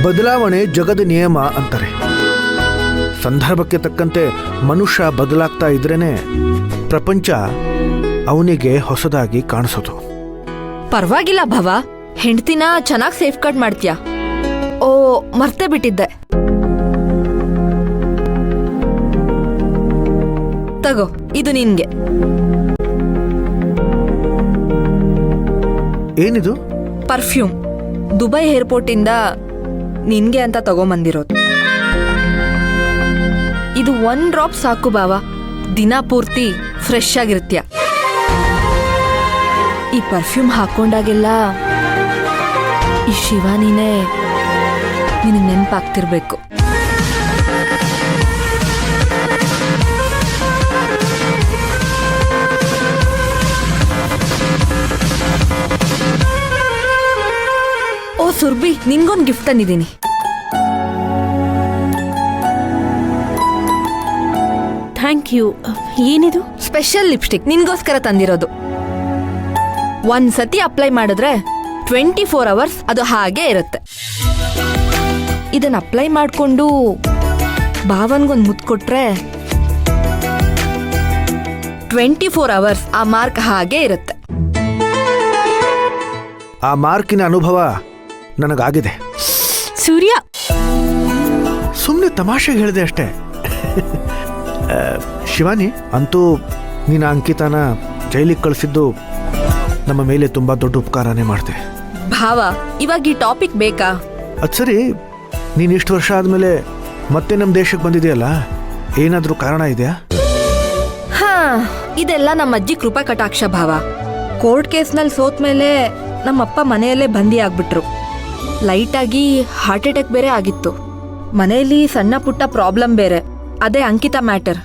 ಬದಲಾವಣೆ ಜಗದ ನಿಯಮ ಅಂತಾರೆ. ಸಂದರ್ಭಕ್ಕೆ ತಕ್ಕಂತೆ ಮನುಷ್ಯ ಬದಲಾಗ್ತಾ ಇದ್ರೇನೆ ಪ್ರಪಂಚ ಅವನಿಗೆ ಹೊಸದಾಗಿ ಕಾಣಿಸೋದು. ಪರವಾಗಿಲ್ಲ ಭವ, ಹೆಂಡ್ತಿನ ಚೆನ್ನಾಗಿ ಸೇಫ್ ಗಾರ್ಡ್ ಮಾಡ್ತೀಯ. ಓ, ಮರ್ತೇ ಬಿಟ್ಟಿದ್ದೆ. ತಗೋ, ಇದು ನಿನ್ಗೆ. ಏನಿದು? ಪರ್ಫ್ಯೂಮ್. ದುಬೈ ಏರ್ಪೋರ್ಟ್ ಇಂದ ನಿನ್ಗೆ ಅಂತ ತಗೊಂಬಂದಿರೋದು. ಇದು 1 ಡ್ರಾಪ್ ಸಾಕು ಬಾವ, ದಿನ ಪೂರ್ತಿ ಫ್ರೆಶ್ ಆಗಿರ್ತೀಯ. ಈ ಪರ್ಫ್ಯೂಮ್ ಹಾಕೊಂಡಾಗೆಲ್ಲ ಈ ಶಿವಾನಿನೇ ನಿನಗೆ ನೆನಪಾಗ್ತಿರ್ಬೇಕು. ಓ ಸುರ್ಬಿ, ನಿಂಗೊಂದು ಗಿಫ್ಟ್ ತಂದಿದ್ದೀನಿ. Thank you. ಏನಿದು? ಸ್ಪೆಷಲ್ ಲಿಪ್ಸ್ಟಿಕ್, ನಿನ್ಗೋಸ್ಕರ ತಂದಿರೋದು. ಒಂದ್ಸತಿ ಅಪ್ಲೈ ಮಾಡಿದ್ರೆ 24 ಅವರ್ಸ್ ಅದು ಹಾಗೆ ಇರುತ್ತೆ. ಇದನ್ನ ಅಪ್ಲೈ ಮಾಡ್ಕೊಂಡು ಭಾವನ್ಗೊಂದು ಮುತ್ತು ಕೊಟ್ರೆ 24 ಅವರ್ಸ್ ಆ ಮಾರ್ಕ್ ಹಾಗೆ ಇರುತ್ತೆ. ಆ ಮಾರ್ಕಿನ ಅನುಭವ ನನಗಾಗಿದೆ. ಸೂರ್ಯ, ಸುಮ್ಮನೆ ತಮಾಷೆಗೆ ಹೇಳಿದೆ ಅಷ್ಟೇ. ಶಿವಾನಿ, ಅಂತೂ ನೀನು ಅಂಕಿತಾನ ಜೈಲಿಗೆ ಕಳಿಸಿದ್ದು ನಮ್ಮ ಮೇಲೆ ತುಂಬಾ ದೊಡ್ಡ ಉಪಕಾರನೇ ಮಾಡಿದೆ. ಭಾವ, ಇವಾಗ ಈ ಟಾಪಿಕ್ ಬೇಕಾ? ಅದು ಸರಿ, ನೀನು ಇಷ್ಟು ವರ್ಷ ಆದಮೇಲೆ ಮತ್ತೆ ನಮ್ಮ ದೇಶಕ್ಕೆ ಬಂದಿದೆಯಲ್ಲ, ಏನಾದರೂ ಕಾರಣ ಇದೆಯಾ? ಹಾ, ಇದೆಲ್ಲ ನಮ್ಮ ಅಜ್ಜಿ ಕೃಪಾ ಕಟಾಕ್ಷ ಭಾವ. ಕೋರ್ಟ್ ಕೇಸ್ನಲ್ಲಿ ಸೋತ್ಮೇಲೆ ನಮ್ಮಪ್ಪ ಮನೆಯಲ್ಲೇ ಬಂದಿ ಆಗ್ಬಿಟ್ರು. ಲೈಟಾಗಿ ಹಾರ್ಟ್ ಅಟ್ಯಾಕ್ ಬೇರೆ ಆಗಿತ್ತು. ಮನೆಯಲ್ಲಿ ಸಣ್ಣ ಪುಟ್ಟ ಪ್ರಾಬ್ಲಮ್ ಬೇರೆ, ಅದೇ ಅಂಕಿತಾ ಮ್ಯಾಟರ್.